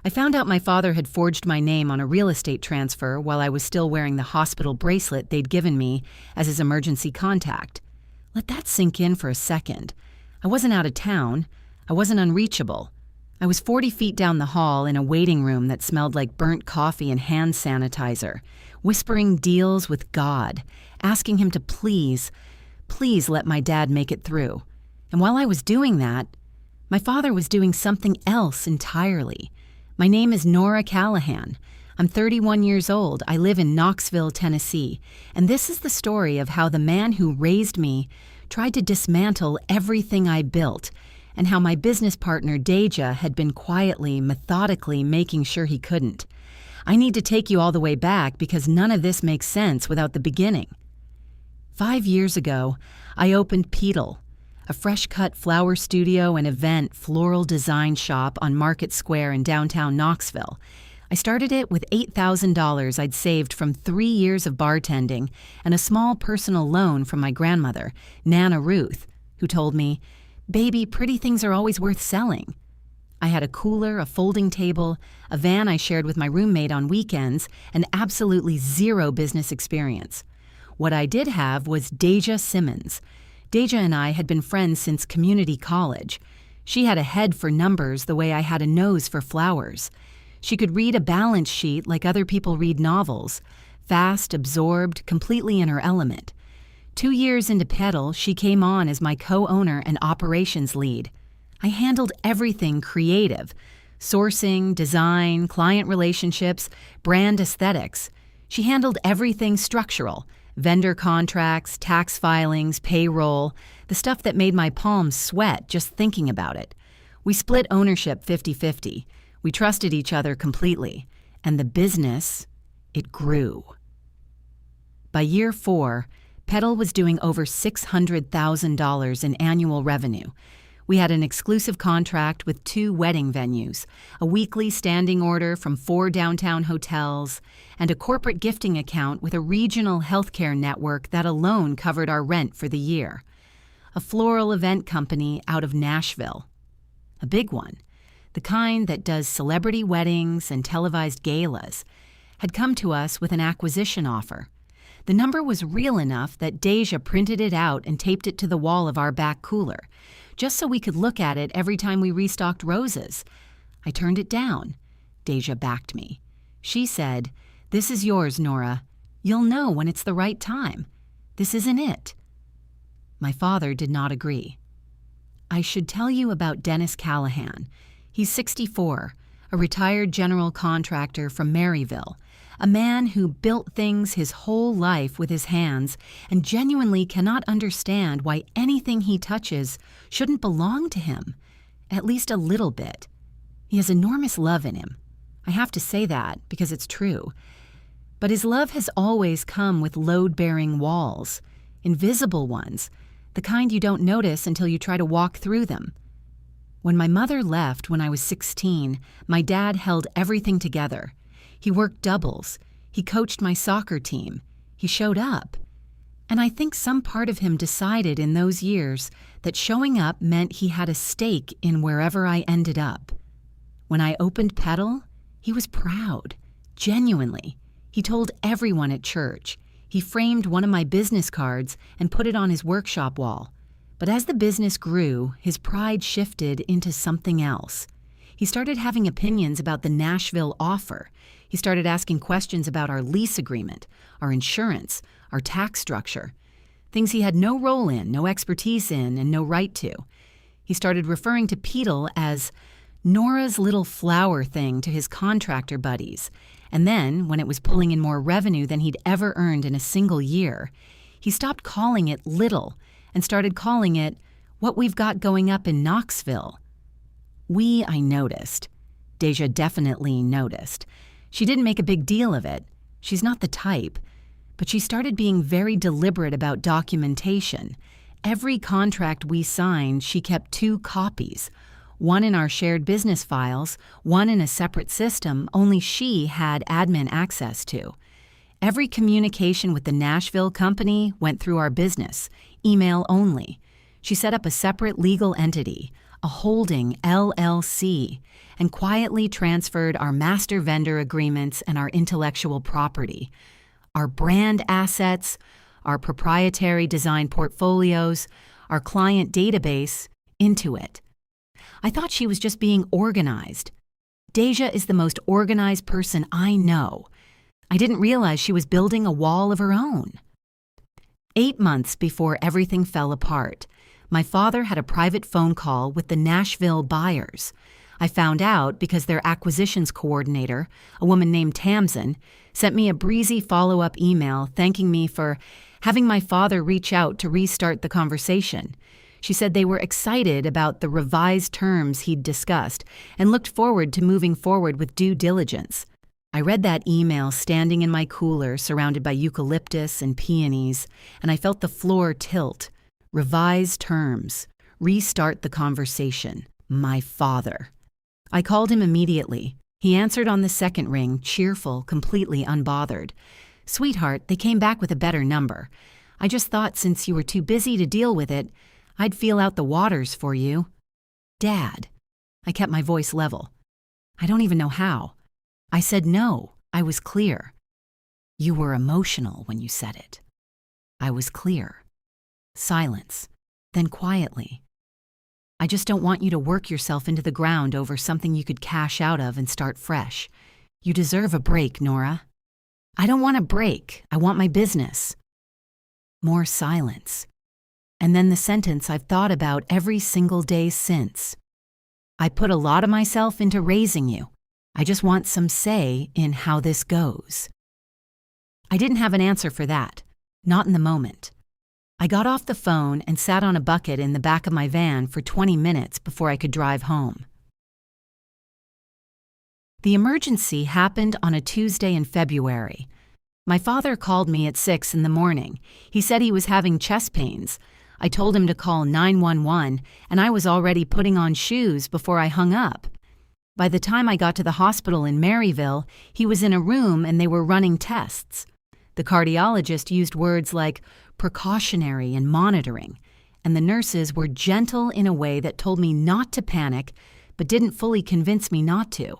I found out my father had forged my name on a real estate transfer while I was still wearing the hospital bracelet they'd given me as his emergency contact. Let that sink in for a second. I wasn't out of town. I wasn't unreachable. I was 40 feet down the hall in a waiting room that smelled like burnt coffee and hand sanitizer, whispering deals with God, asking him to please let my dad make it through. And while I was doing that, my father was doing something else entirely. My name is Nora Callahan. I'm 31 years old. I live in Knoxville, Tennessee. And this is the story of how the man who raised me tried to dismantle everything I built, and how my business partner Deja had been quietly, methodically making sure he couldn't. I need to take you all the way back because none of this makes sense without the beginning. 5 years ago, I opened Betrayal, a fresh-cut flower studio and event floral design shop on Market Square in downtown Knoxville. I started it with $8,000 I'd saved from 3 years of bartending and a small personal loan from my grandmother, Nana Ruth, who told me, "Baby, pretty things are always worth selling." I had a cooler, a folding table, a van I shared with my roommate on weekends, and absolutely zero business experience. What I did have was Deja Simmons. Deja and I had been friends since community college. She had a head for numbers the way I had a nose for flowers. She could read a balance sheet like other people read novels, fast, absorbed, completely in her element. 2 years into Betrayal, she came on as my co-owner and operations lead. I handled everything creative: sourcing, design, client relationships, brand aesthetics. She handled everything structural: vendor contracts, tax filings, payroll, the stuff that made my palms sweat just thinking about it. We split ownership 50-50. We trusted each other completely. And the business, it grew. By year 4, Betrayal was doing over $600,000 in annual revenue. We had an exclusive contract with 2 wedding venues, a weekly standing order from 4 downtown hotels, and a corporate gifting account with a regional healthcare network that alone covered our rent for the year. A floral event company out of Nashville. A big one, the kind that does celebrity weddings and televised galas, had come to us with an acquisition offer. The number was real enough that Deja printed it out and taped it to the wall of our back cooler, just so we could look at it every time we restocked roses. I turned it down. Deja backed me. She said, "This is yours, Nora. You'll know when it's the right time. This isn't it." My father did not agree. I should tell you about Dennis Callahan. He's 64, a retired general contractor from Maryville, a man who built things his whole life with his hands and genuinely cannot understand why anything he touches shouldn't belong to him, at least a little bit. He has enormous love in him. I have to say that because it's true. But his love has always come with load-bearing walls, invisible ones, the kind you don't notice until you try to walk through them. When my mother left when I was 16, my dad held everything together. He worked doubles. He coached my soccer team. He showed up. And I think some part of him decided in those years that showing up meant he had a stake in wherever I ended up. When I opened Betrayal, he was proud, genuinely. He told everyone at church. He framed one of my business cards and put it on his workshop wall. But as the business grew, his pride shifted into something else. He started having opinions about the Nashville offer. He started asking questions about our lease agreement, our insurance, our tax structure, things he had no role in, no expertise in, and no right to. He started referring to Betrayal as Nora's little flower thing to his contractor buddies. And then, when it was pulling in more revenue than he'd ever earned in a single year, he stopped calling it little and started calling it what we've got going up in Knoxville. I noticed. Deja definitely noticed. She didn't make a big deal of it. She's not the type. But she started being very deliberate about documentation. Every contract we signed, she kept 2 copies. One in our shared business files, one in a separate system only she had admin access to. Every communication with the Nashville company went through our business, email only. She set up a separate legal entity, a holding LLC, and quietly transferred our master vendor agreements and our intellectual property, our brand assets, our proprietary design portfolios, our client database, into it. I thought she was just being organized. Deja is the most organized person I know. I didn't realize she was building a wall of her own. 8 months before everything fell apart, my father had a private phone call with the Nashville buyers. I found out because their acquisitions coordinator, a woman named Tamsin, sent me a breezy follow-up email thanking me for having my father reach out to restart the conversation. She said they were excited about the revised terms he'd discussed and looked forward to moving forward with due diligence. I read that email standing in my cooler surrounded by eucalyptus and peonies, and I felt the floor tilt. Revised terms. Restart the conversation. My father. I called him immediately. He answered on the second ring, cheerful, completely unbothered. "Sweetheart, they came back with a better number. I just thought since you were too busy to deal with it, I'd feel out the waters for you." "Dad." I kept my voice level. "I don't even know how." I said no. I was clear. "You were emotional when you said it." I was clear. Silence. Then quietly. "I just don't want you to work yourself into the ground over something you could cash out of and start fresh. You deserve a break, Nora." "I don't want a break. I want my business." More silence. And then the sentence I've thought about every single day since. "I put a lot of myself into raising you. I just want some say in how this goes." I didn't have an answer for that. Not in the moment. I got off the phone and sat on a bucket in the back of my van for 20 minutes before I could drive home. The emergency happened on a Tuesday in February. My father called me at 6 in the morning. He said he was having chest pains. I told him to call 911, and I was already putting on shoes before I hung up. By the time I got to the hospital in Maryville, he was in a room and they were running tests. The cardiologist used words like precautionary and monitoring, and the nurses were gentle in a way that told me not to panic, but didn't fully convince me not to.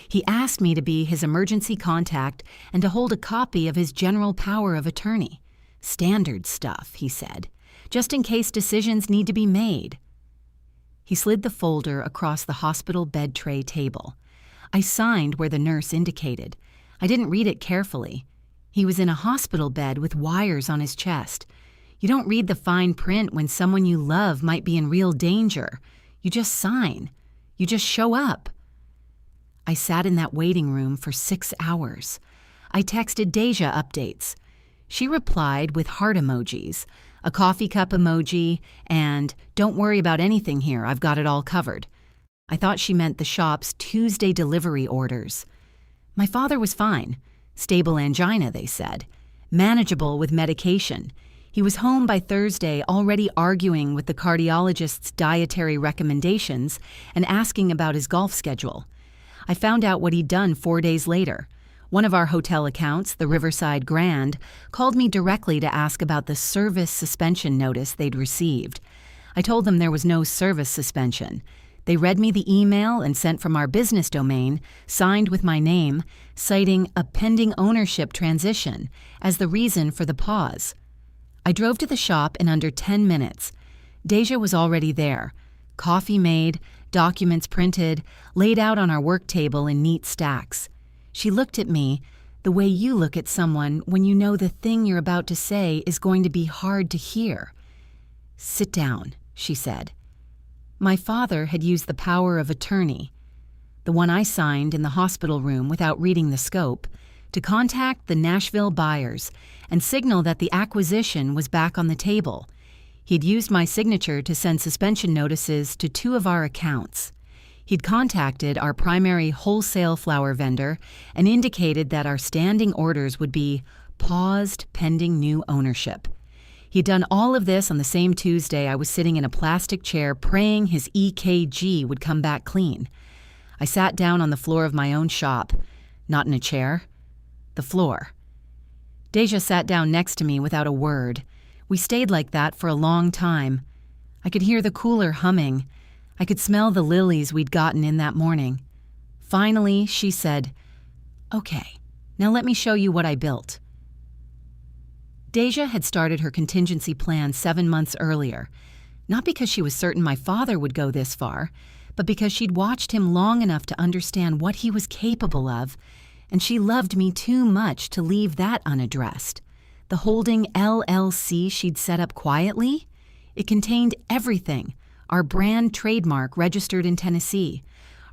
He asked me to be his emergency contact and to hold a copy of his general power of attorney. Standard stuff, he said, just in case decisions need to be made. He slid the folder across the hospital bed tray table. I signed where the nurse indicated. I didn't read it carefully. He was in a hospital bed with wires on his chest. You don't read the fine print when someone you love might be in real danger. You just sign. You just show up. I sat in that waiting room for 6 hours. I texted Deja updates. She replied with heart emojis, a coffee cup emoji, and "Don't worry about anything here, I've got it all covered." I thought she meant the shop's Tuesday delivery orders. My father was fine. Stable angina, they said. Manageable with medication. He was home by Thursday already arguing with the cardiologist's dietary recommendations and asking about his golf schedule. I found out what he'd done 4 days later. One of our hotel accounts, the Riverside Grand, called me directly to ask about the service suspension notice they'd received. I told them there was no service suspension. They read me the email and sent from our business domain, signed with my name, citing a pending ownership transition as the reason for the pause. I drove to the shop in under 10 minutes. Deja was already there. Coffee made, documents printed, laid out on our work table in neat stacks. She looked at me the way you look at someone when you know the thing you're about to say is going to be hard to hear. "Sit down," she said. My father had used the power of attorney, the one I signed in the hospital room without reading the scope, to contact the Nashville buyers and signal that the acquisition was back on the table. He'd used my signature to send suspension notices to 2 of our accounts. He'd contacted our primary wholesale flower vendor and indicated that our standing orders would be paused pending new ownership. He'd done all of this on the same Tuesday I was sitting in a plastic chair praying his EKG would come back clean. I sat down on the floor of my own shop, not in a chair, the floor. Deja sat down next to me without a word. We stayed like that for a long time. I could hear the cooler humming. I could smell the lilies we'd gotten in that morning. Finally, she said, "Okay, now let me show you what I built." Deja had started her contingency plan 7 months earlier, not because she was certain my father would go this far, but because she'd watched him long enough to understand what he was capable of, and she loved me too much to leave that unaddressed. The holding LLC she'd set up quietly? It contained everything: our brand trademark registered in Tennessee,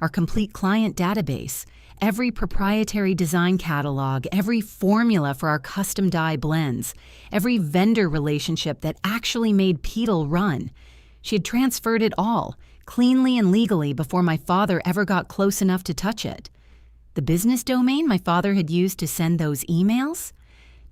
our complete client database, every proprietary design catalog, every formula for our custom dye blends, every vendor relationship that actually made Pedal run. She had transferred it all, cleanly and legally, before my father ever got close enough to touch it. The business domain my father had used to send those emails?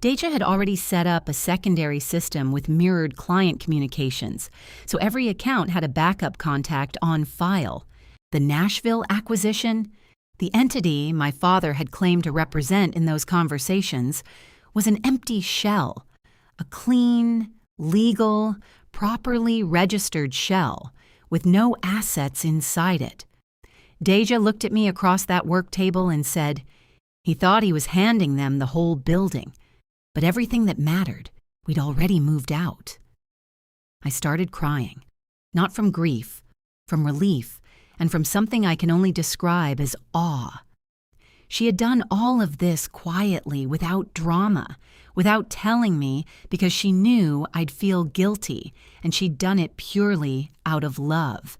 Deja had already set up a secondary system with mirrored client communications, so every account had a backup contact on file. The Nashville acquisition, the entity my father had claimed to represent in those conversations, was an empty shell, a clean, legal, properly registered shell with no assets inside it. Deja looked at me across that work table and said, he thought he was handing them the whole building, but everything that mattered, we'd already moved out. I started crying, not from grief, from relief, and from something I can only describe as awe. She had done all of this quietly, without drama, without telling me, because she knew I'd feel guilty, and she'd done it purely out of love.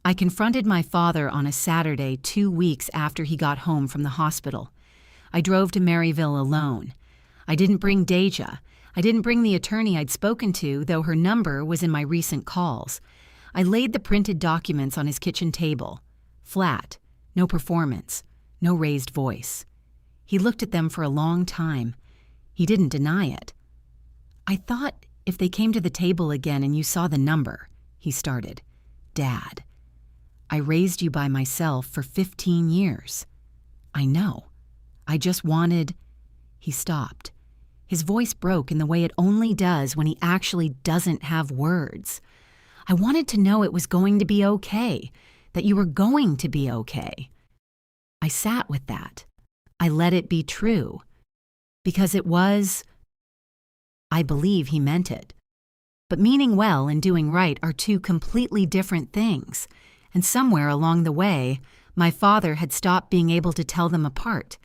I confronted my father on a Saturday 2 weeks after he got home from the hospital. I drove to Maryville alone. I didn't bring Deja. I didn't bring the attorney I'd spoken to, though her number was in my recent calls. I laid the printed documents on his kitchen table. Flat, no performance, no raised voice. He looked at them for a long time. He didn't deny it. "I thought if they came to the table again and you saw the number," he started. "Dad, I raised you by myself for 15 years. I know. I just wanted—" He stopped. His voice broke in the way it only does when he actually doesn't have words. "I wanted to know it was going to be okay, that you were going to be okay." I sat with that. I let it be true. Because it was. I believe he meant it. But meaning well and doing right are two completely different things, and somewhere along the way, my father had stopped being able to tell them apart.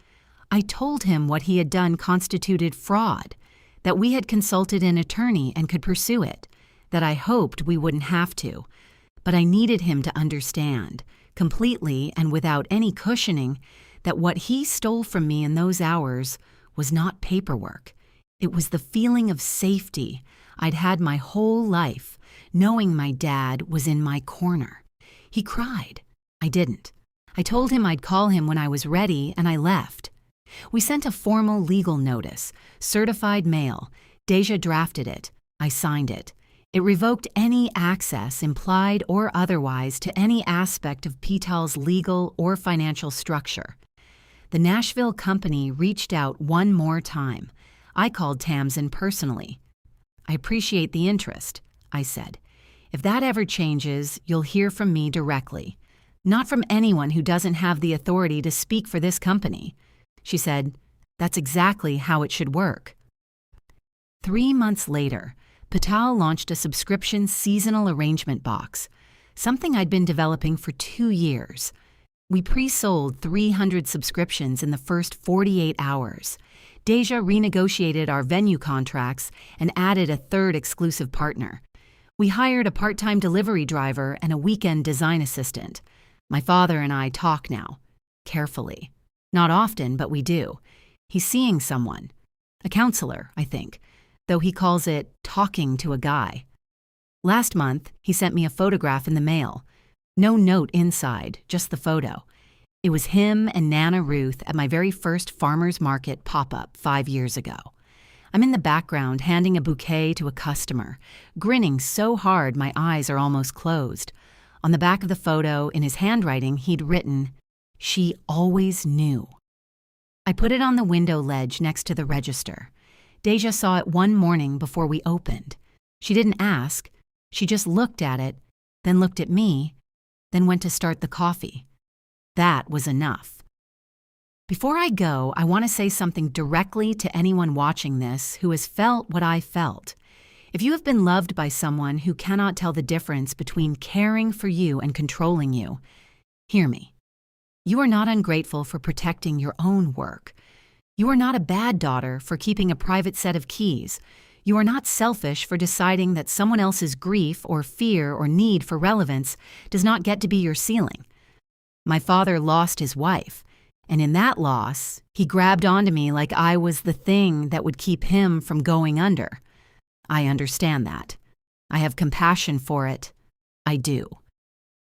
I told him what he had done constituted fraud, that we had consulted an attorney and could pursue it, that I hoped we wouldn't have to, but I needed him to understand, completely and without any cushioning, that what he stole from me in those hours was not paperwork. It was the feeling of safety I'd had my whole life, knowing my dad was in my corner. He cried. I didn't. I told him I'd call him when I was ready, and I left. We sent a formal legal notice, certified mail. Deja drafted it. I signed it. It revoked any access, implied or otherwise, to any aspect of Petal's legal or financial structure. The Nashville company reached out one more time. I called Tamsin personally. "I appreciate the interest," I said. "If that ever changes, you'll hear from me directly. Not from anyone who doesn't have the authority to speak for this company." She said, "That's exactly how it should work." 3 months later, Petal launched a subscription seasonal arrangement box, something I'd been developing for 2 years. We pre-sold 300 subscriptions in the first 48 hours. Deja renegotiated our venue contracts and added a third exclusive partner. We hired a part-time delivery driver and a weekend design assistant. My father and I talk now, carefully. Not often, but we do. He's seeing someone. A counselor, I think, though he calls it talking to a guy. Last month, he sent me a photograph in the mail. No note inside, just the photo. It was him and Nana Ruth at my very first farmer's market pop-up 5 years ago. I'm in the background handing a bouquet to a customer, grinning so hard my eyes are almost closed. On the back of the photo, in his handwriting, he'd written, "She always knew." I put it on the window ledge next to the register. Deja saw it one morning before we opened. She didn't ask. She just looked at it then looked at me, then went to start the coffee. That was enough. Before I go, I want to say something directly to anyone watching this who has felt what I felt. If you have been loved by someone who cannot tell the difference between caring for you and controlling you, hear me. You are not ungrateful for protecting your own work. You are not a bad daughter for keeping a private set of keys. You are not selfish for deciding that someone else's grief or fear or need for relevance does not get to be your ceiling. My father lost his wife, and in that loss, he grabbed onto me like I was the thing that would keep him from going under. I understand that. I have compassion for it. I do.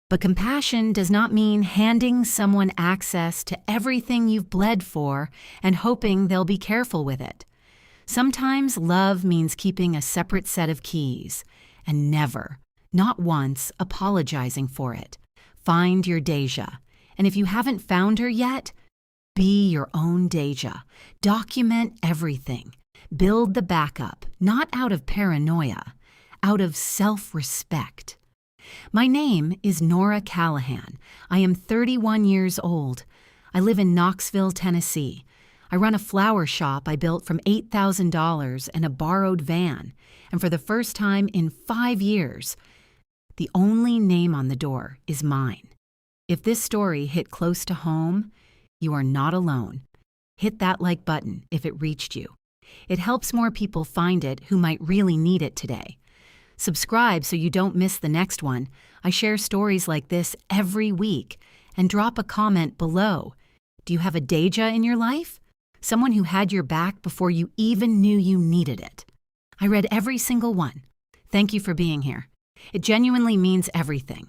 But compassion does not mean handing someone access to everything you've bled for and hoping they'll be careful with it. Sometimes love means keeping a separate set of keys and never, not once, apologizing for it. Find your Deja. And if you haven't found her yet, be your own Deja. Document everything. Build the backup, not out of paranoia, out of self-respect. My name is Nora Callahan. I am 31 years old. I live in Knoxville, Tennessee. I run a flower shop I built from $8,000 and a borrowed van, and for the first time in 5 years, the only name on the door is mine. If this story hit close to home, you are not alone. Hit that like button if it reached you. It helps more people find it who might really need it today. Subscribe so you don't miss the next one. I share stories like this every week. And drop a comment below. Do you have a Deja in your life? Someone who had your back before you even knew you needed it. I read every single one. Thank you for being here. It genuinely means everything.